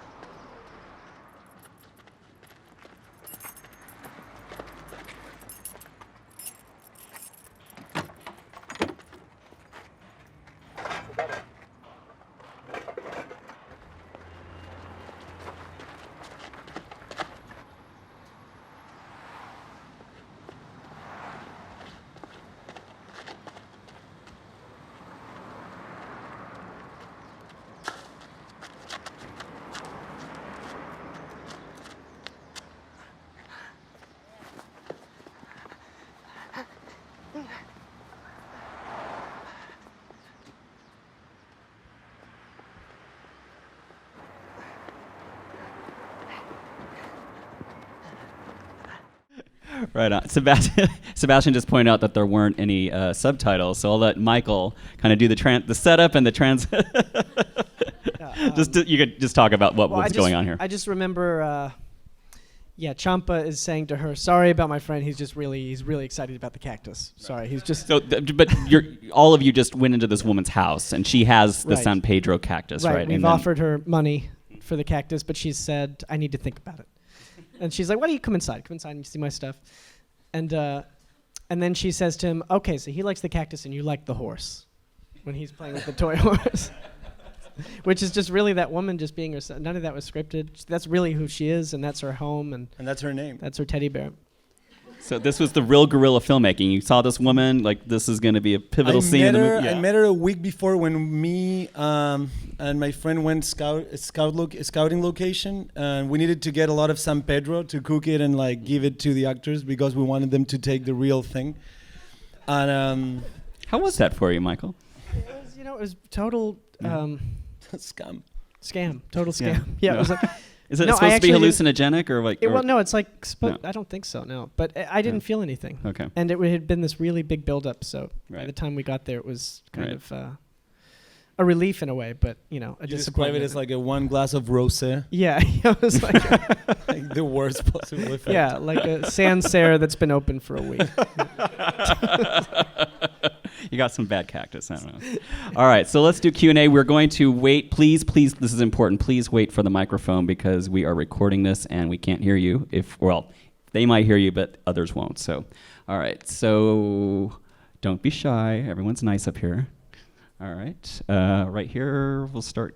Right on. Sebastian just pointed out that there weren't any subtitles, so I'll let Michael kind of do the setup and the trans. You could just talk about what's going on here. I just remember, Champa is saying to her, "Sorry about my friend. He's really excited about the cactus. Sorry, he's just." So, but all of you just went into this woman's house, and she has the Right. San Pedro cactus, right? We've And then- offered her money for the cactus, but she's said, "I need to think about it." And she's like, "Why don't you come inside? Come inside and you see my stuff." And then she says to him, "Okay, so he likes the cactus and you like the horse," when he's playing with the toy horse. Which is just really that woman just being herself. None of that was scripted. That's really who she is, and that's her home, and And that's her name. that's her teddy bear. So this was the real guerrilla filmmaking. You saw this woman, like this is going to be a pivotal scene in the movie. I met her a week before when me and my friend went scouting location, and we needed to get a lot of San Pedro to cook it and like give it to the actors because we wanted them to take the real thing. And How was that for you, Michael? It was total scam. scam, total scam. Yeah, it was like. Is it No, I supposed to be actually hallucinogenic or like? Well, no, it's like. No. I don't think so. No, but I didn't feel anything. Okay. And it had been this really big build-up, so by Right. the time we got there, it was kind Right. of a relief in a way, but a You describe disappointment. it as like a one glass of rosé, Yeah, it was like like the worst possible effect. yeah, like a sans serre that's been open for a week. You got some bad cactus. I don't know. All right, so let's do Q&A. We're going to wait. Please, this is important. Please wait for the microphone because we are recording this and we can't hear you. They might hear you, but others won't. So, all right. So, don't be shy. Everyone's nice up here. All right. Right here, we'll start.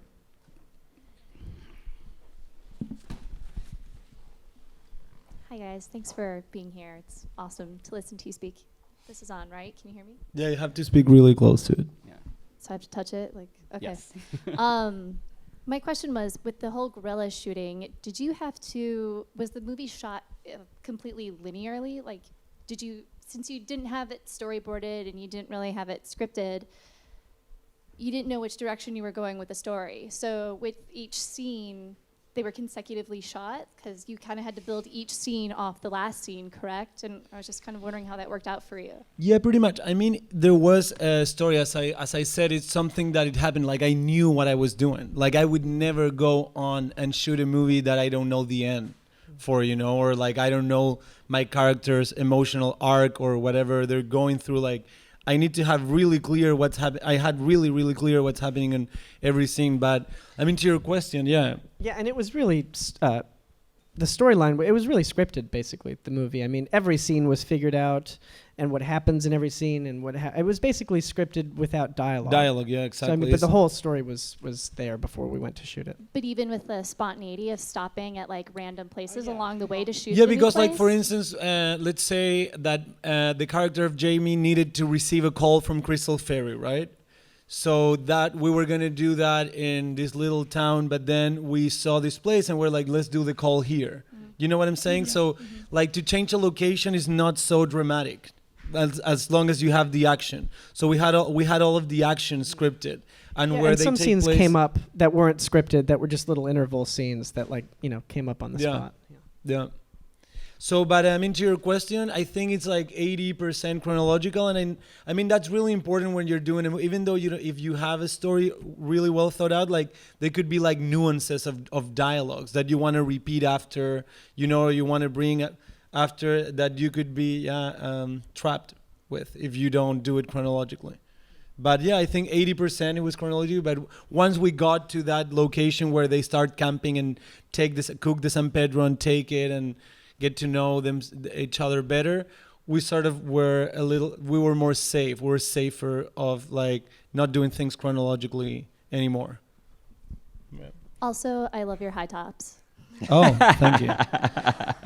Hi guys, thanks for being here. It's awesome to listen to you speak. This is on, right? Can you hear me? Yeah, you have to speak really close to it. So I have to touch it? Like, okay. Yes. My question was, with the whole guerrilla shooting, was the movie shot completely linearly? Like, since you didn't have it storyboarded and you didn't really have it scripted, you didn't know which direction you were going with the story. So with each scene, they were consecutively shot because you kind of had to build each scene off the last scene, correct? And I was just kind of wondering how that worked out for you. Yeah, pretty much. I mean, there was a story, as I said, it's something that it happened. Like, I knew what I was doing. Like, I would never go on and shoot a movie that I don't know the end for, or like I don't know my character's emotional arc or whatever they're going through. Like, I need to have really clear what's happening. I had really, really clear what's happening in every scene. But I mean, to your question, yeah. Yeah, and it was really the storyline. It was really scripted, basically. The movie. I mean, every scene was figured out, and what happens in every scene, and it was basically scripted without dialogue. Dialogue, yeah, exactly. So, I mean, but the whole story was there before we went to shoot it. But even with the spontaneity of stopping at like random places along the way to shoot. Yeah, the new because like place? for instance, let's say that the character of Jamie needed to receive a call from Crystal Ferry, right? So that we were gonna do that in this little town, but then we saw this place and we're like, let's do the call here. You know what I'm saying? So like to change a location is not so dramatic. as long as you have the action. So we had all of the action scripted, and Yeah, where and they some take scenes place, came up that weren't scripted, that were just little interval scenes that came up on the spot. Yeah. So, but to your question, I think it's like 80% chronological, and I mean that's really important when you're doing it. Even though if you have a story really well thought out, like there could be like nuances of dialogues that you want to repeat after, you want to bring after that you could be trapped with if you don't do it chronologically. But yeah, I think 80% it was chronology. But once we got to that location where they start camping and cook the San Pedro and take it and get to know each other better, we sort of were we were more safe. We were safer of like not doing things chronologically anymore. Yeah. Also, I love your high tops. Oh, thank you.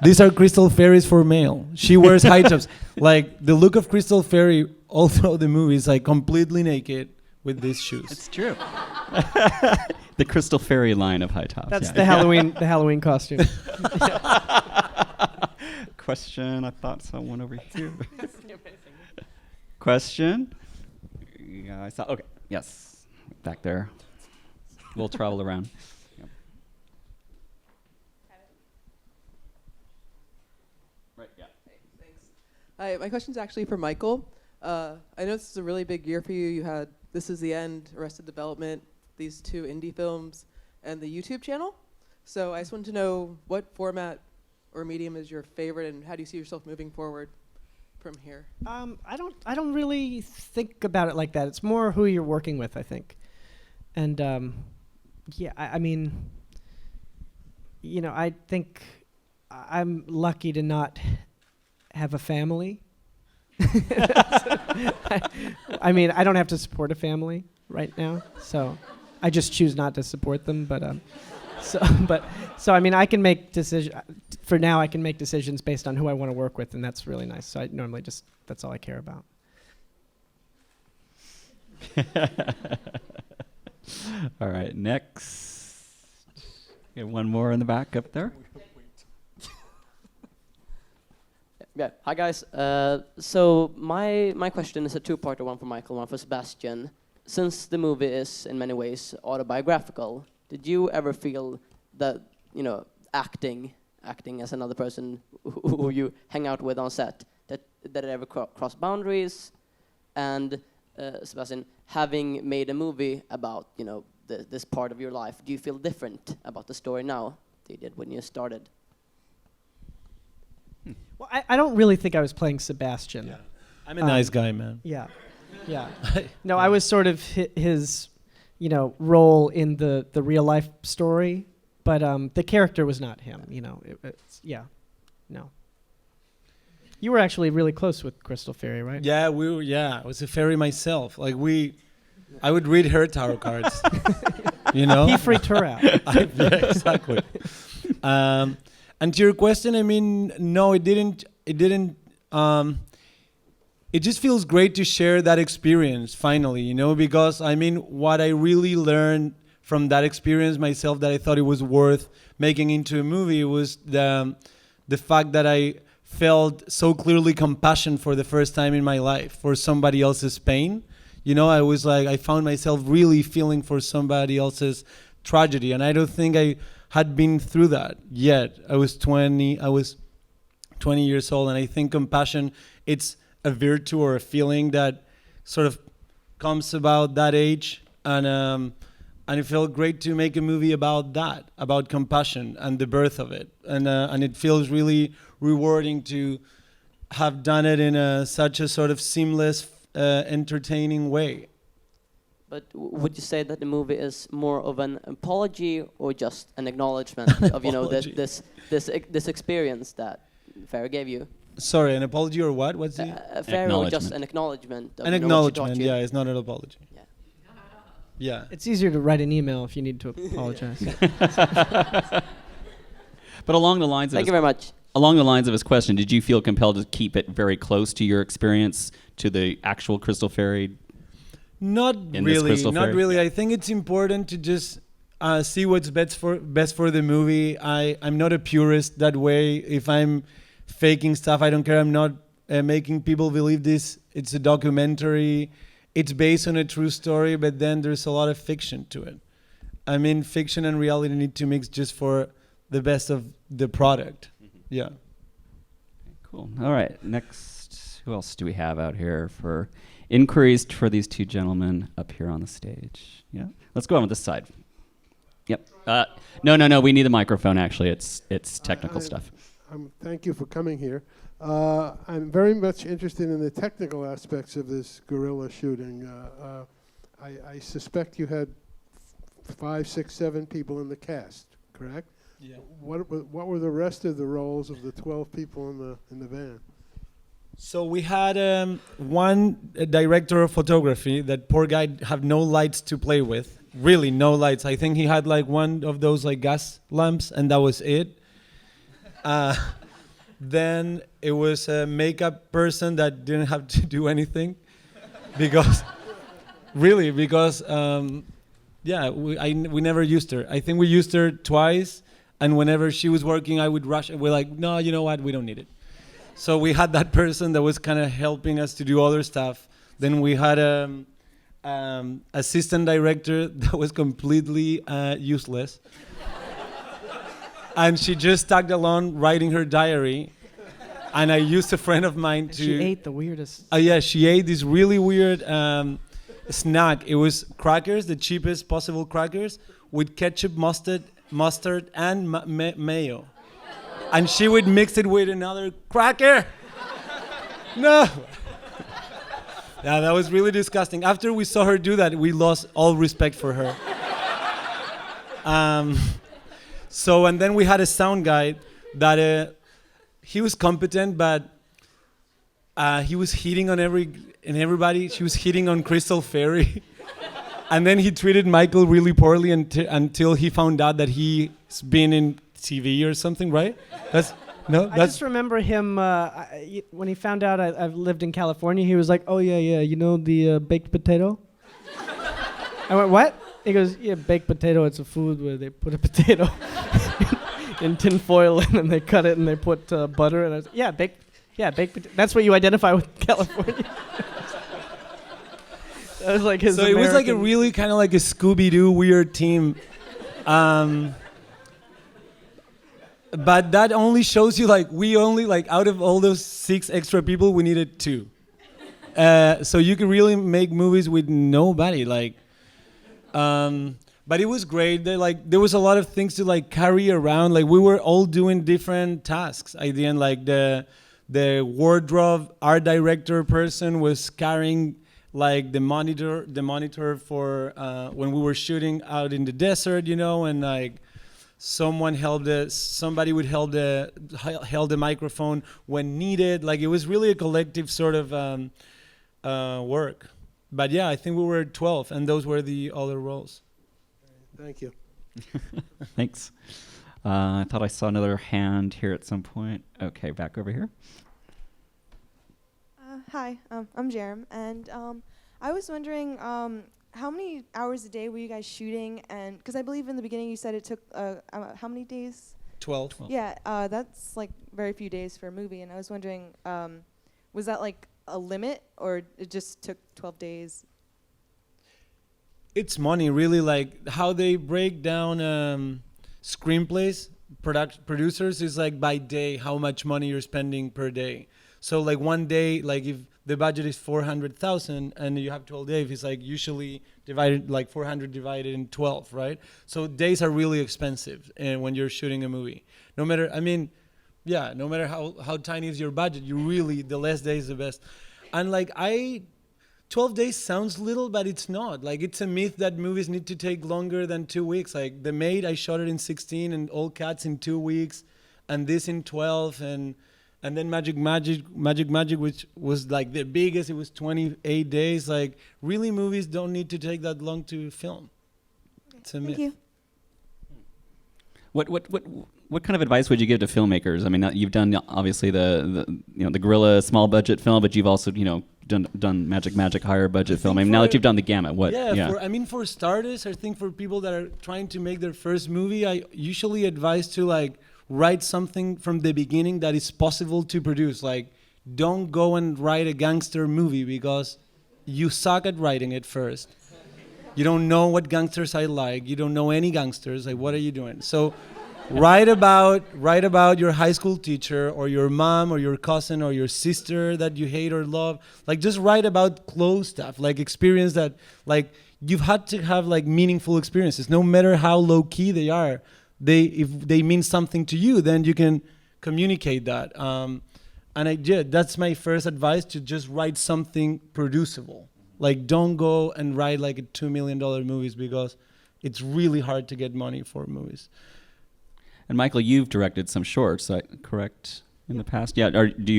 These are Crystal Fairies for male. She wears high tops. Like the look of Crystal Fairy all through the movie is like completely naked with these shoes. It's true. The Crystal Fairy line of high tops. That's the Halloween costume. Question. I thought someone over here. Question. Yeah, I saw. Okay. Yes. Back there. We'll travel around. Yep. Right. Yeah. Hey, thanks. Hi. My question's actually for Michael. I know this is a really big year for you. You had This Is the End, Arrested Development, these 2 indie films, and the YouTube channel. So I just wanted to know what format or medium is your favorite, and how do you see yourself moving forward from here? I don't really think about it like that. It's more who you're working with, I think. And I mean, I think I'm lucky to not have a family. I mean, I don't have to support a family right now, so I just choose not to support them. But so I mean, I can make decisions. For now, I can make decisions based on who I want to work with, and that's really nice. So I normally that's all I care about. All right, next. Get one more in the back up there. Yeah. Hi guys. So my question is a two-parter, one for Michael, one for Sebastian. Since the movie is in many ways autobiographical, did you ever feel that acting as another person who you hang out with on set, that it ever crossed boundaries? And Sebastian, having made a movie about this part of your life, do you feel different about the story now than you did when you started? Well, I don't really think I was playing Sebastian. Yeah. I'm a nice guy, man. Yeah. No, I was sort of his, role in the real life story, but the character was not him. No. You were actually really close with Crystal Fairy, right? Yeah, I was a fairy myself. Like I would read her tarot cards. He freaked her out. Yeah, exactly. And to your question, I mean, no, it didn't. It just feels great to share that experience finally, because I mean, what I really learned from that experience myself that I thought it was worth making into a movie was the fact that I felt so clearly compassion for the first time in my life for somebody else's pain. I was like, I found myself really feeling for somebody else's tragedy, and I don't think I had been through that yet. I was 20 years old, and I think compassion, it's a virtue or a feeling that sort of comes about that age, and it felt great to make a movie about that, about compassion and the birth of it, and it feels really rewarding to have done it in such a sort of seamless, entertaining way. But would you say that the movie is more of an apology or just an acknowledgement of this experience that Fairy gave you? Sorry, an apology or what? What's the Fairy or just an acknowledgement? Of an acknowledgement, yeah, it's not an apology. Yeah. It's easier to write an email if you need to apologize. But along the lines of Thank you very much. Along the lines of his question, did you feel compelled to keep it very close to your experience, to the actual Crystal Fairy? Not really. I think it's important to just see what's best for the movie. I'm not a purist that way. If I'm faking stuff, I don't care. I'm not making people believe this. It's a documentary. It's based on a true story, but then there's a lot of fiction to it. I mean, fiction and reality need to mix just for the best of the product. Yeah. Cool. All right. Next, who else do we have out here for inquiries for these two gentlemen up here on the stage? Yeah. Let's go on with this side. Yep. No. We need a microphone. Actually, it's technical stuff. Thank you for coming here. I'm very much interested in the technical aspects of this guerrilla shooting. I suspect you had 5, 6, 7 people in the cast, correct? Yeah. What were the rest of the roles of the 12 people in the van? So we had one director of photography. That poor guy had no lights to play with. Really, no lights. I think he had like one of those like gas lamps, and that was it. Then it was a makeup person that didn't have to do anything, because we never used her. I think we used her twice, and whenever she was working, I would rush. We're like, no, you know what? We don't need it. So we had that person that was kind of helping us to do other stuff. Then we had assistant director that was completely useless. And she just tagged along writing her diary. And I used a friend of mine to... She ate the weirdest... she ate this really weird snack. It was crackers, the cheapest possible crackers, with ketchup, mustard and mayo. And she would mix it with another cracker. No! Yeah, that was really disgusting. After we saw her do that, we lost all respect for her. And then we had a sound guy that he was competent, but he was hitting on everybody. She was hitting on Crystal Fairy. And then he treated Michael really poorly until he found out that he's been in TV or something, right? I just remember him when he found out I've lived in California. He was like, "Oh yeah, you know the baked potato?" I went, "What?" He goes, "Yeah, baked potato. It's a food where they put a potato in tin foil and then they cut it and they put butter." And I was like, "Yeah, baked potato. That's what you identify with California." That was like his. So it was like a really kind of like a Scooby-Doo weird team. But that only shows you like we only like out of all those 6 extra people we needed 2. So you could really make movies with nobody like. But it was great. There was a lot of things to like carry around. Like we were all doing different tasks at the end. Like the wardrobe art director person was carrying like the monitor for when we were shooting out in the desert, and like. Somebody would held the microphone when needed. Like it was really a collective sort of work. But yeah, I think we were 12, and those were the other roles. Thank you. Thanks. I thought I saw another hand here at some point. Okay, back over here. Hi, I'm Jerem, and I was wondering. How many hours a day were you guys shooting? And because I believe in the beginning you said it took how many days? 12. Yeah, that's like very few days for a movie. And I was wondering, was that like a limit, or it just took 12 days? It's money, really. Like how they break down screenplays, producers is like by day how much money you're spending per day. So like one day, like if the budget is 400,000 and you have 12 days, it's like usually divided like 400 divided in 12, right? So days are really expensive when you're shooting a movie. No matter how tiny is your budget, the less days the best. And like 12 days sounds little, but it's not. Like it's a myth that movies need to take longer than 2 weeks. Like The Maid, I shot it in 16 and All Cats in 2 weeks and this in 12 and then Magic, which was like the biggest, it was 28 days. Like, really, movies don't need to take that long to film. Okay. It's a myth. Thank you. What kind of advice would you give to filmmakers? I mean, you've done obviously the guerrilla small budget film, but you've also done magic higher budget film. I mean, now that you've done the gamut, what? For starters, I think for people that are trying to make their first movie, I usually advise to like write something from the beginning that is possible to produce. Like don't go and write a gangster movie because you suck at writing it first. You don't know what gangsters I like. You don't know any gangsters. Like, what are you doing? So write about your high school teacher or your mom or your cousin or your sister that you hate or love. Like, just write about close stuff, like experience that, like, you've had to have like meaningful experiences, no matter how low key they are. If they mean something to you, then you can communicate that. And I did. That's my first advice, to just write something producible. Like, don't go and write like a $2 million movies, because it's really hard to get money for movies. And Michael, you've directed some shorts, correct? In the past, yeah. Or do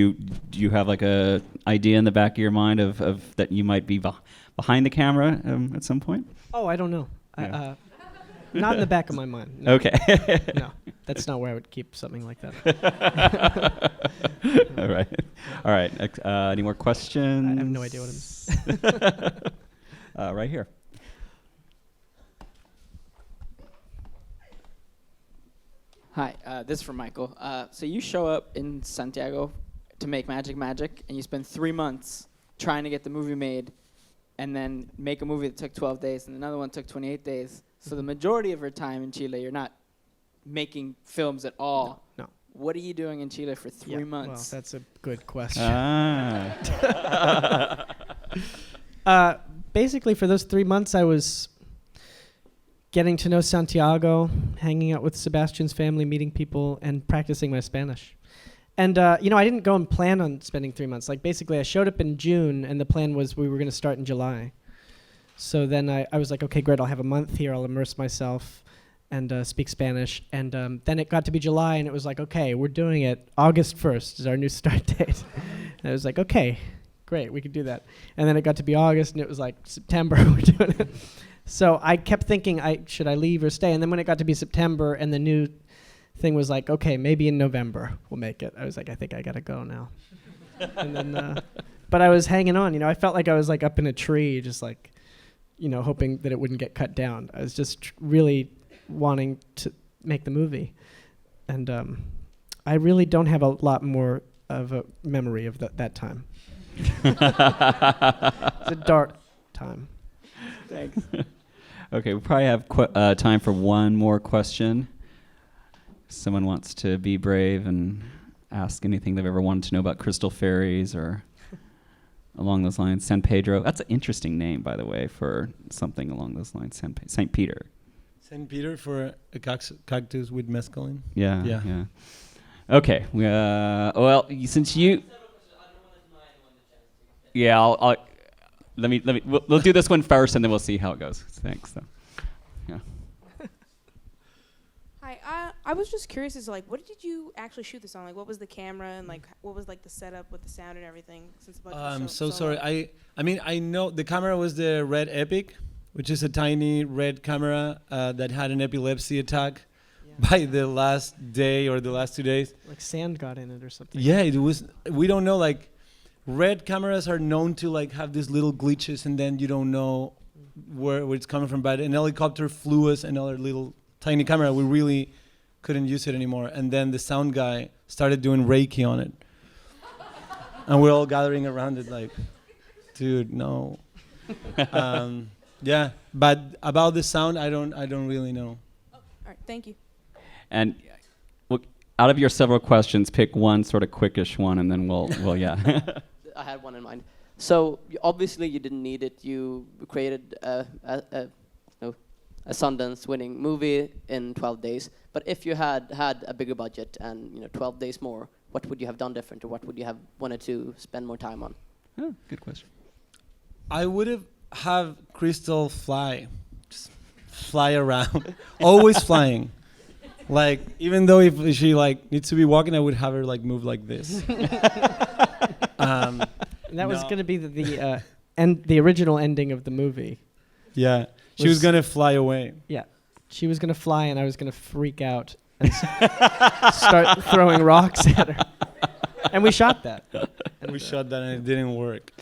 you have like a idea in the back of your mind of that you might be behind the camera at some point? Oh, I don't know. Yeah. Not in the back of my mind. No. Okay. No, that's not where I would keep something like that. All right. Any more questions? I have no idea what it is. Right here. Hi, this is for Michael. So you show up in Santiago to make Magic, and you spend 3 months trying to get the movie made, and then make a movie that took 12 days, and another one took 28 days. So the majority of your time in Chile, you're not making films at all. No. What are you doing in Chile for 3 months? Well, that's a good question. Basically, for those 3 months, I was getting to know Santiago, hanging out with Sebastian's family, meeting people, and practicing my Spanish. And, I didn't go and plan on spending 3 months. Like, basically, I showed up in June, and the plan was we were going to start in July. So then I was like, okay, great, I'll have a month here. I'll immerse myself and speak Spanish. And then it got to be July, and it was like, okay, we're doing it. August 1st is our new start date. And I was like, okay, great, we could do that. And then it got to be August, and it was like September, we're doing it. So I kept thinking, should I leave or stay? And then when it got to be September, and the new thing was like, okay, maybe in November we'll make it. I was like, I think I gotta go now. And then, but I was hanging on. I felt like I was like up in a tree, just like, hoping that it wouldn't get cut down. I was just really wanting to make the movie, and I really don't have a lot more of a memory of that time. It's a dark time. Thanks. Okay, we probably have time for one more question. Someone wants to be brave and ask anything they've ever wanted to know about crystal fairies or along those lines. San Pedro. That's an interesting name, by the way, for something along those lines. St. Peter. St. Peter for a cactus with mescaline. Yeah. Okay. Well, since you. Yeah, I'll we'll do this one first, and then we'll see how it goes. Thanks. So, yeah. Hi, I was just curious as to, like, what did you actually shoot this on? Like, what was the camera, and like, what was like the setup with the sound and everything? Since the budget I'm was so sorry. I know the camera was the Red Epic, which is a tiny red camera that had an epilepsy attack by the last day or the last 2 days. Like sand got in it or something. Yeah, it was. We don't know. Like, red cameras are known to like have these little glitches, and then you don't know where it's coming from. But an helicopter flew us another little tiny camera. We really couldn't use it anymore. And then the sound guy started doing Reiki on it, and we're all gathering around it like, dude, no. Yeah, but about the sound, I don't really know. Oh, all right, thank you. And out of your several questions, pick one sort of quickish one, and then we'll yeah. I had one in mind. So obviously you didn't need it. You created a Sundance-winning movie in 12 days. But if you had a bigger budget and 12 days more, what would you have done different, or what would you have wanted to spend more time on? Oh, good question. I would have Crystal just fly around, always flying. Like, even though if she like needs to be walking, I would have her like move like this. And that was going to be the original ending of the movie. Yeah, she was going to fly away. Yeah, she was going to fly, and I was going to freak out and start throwing rocks at her. And we shot that. We shot that, and it didn't work.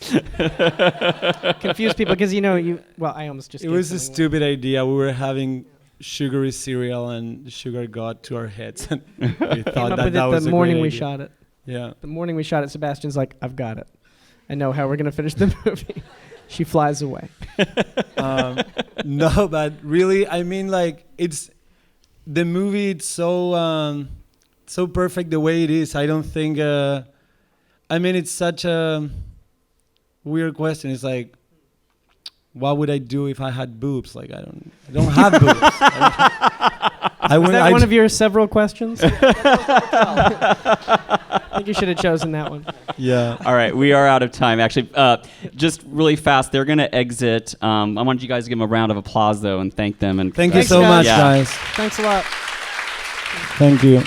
Confused people because I almost just. It was a stupid idea. We were having sugary cereal, and the sugar got to our heads, and we thought that was a the morning great we idea. shot it. Yeah. The morning we shot it, Sebastian's like, I've got it. I know how we're going to finish the movie. She flies away. No, but really, I mean, like, it's the movie. It's so so perfect the way it is. I don't think. I mean, it's such a weird question. It's like, what would I do if I had boobs? Like, I don't have boobs. Is that one of your several questions? I think you should have chosen that one. Yeah. All right, we are out of time. Actually, just really fast, they're going to exit. I wanted you guys to give them a round of applause, though, and thank them. And thank you so much, guys. Thanks a lot. Thank you.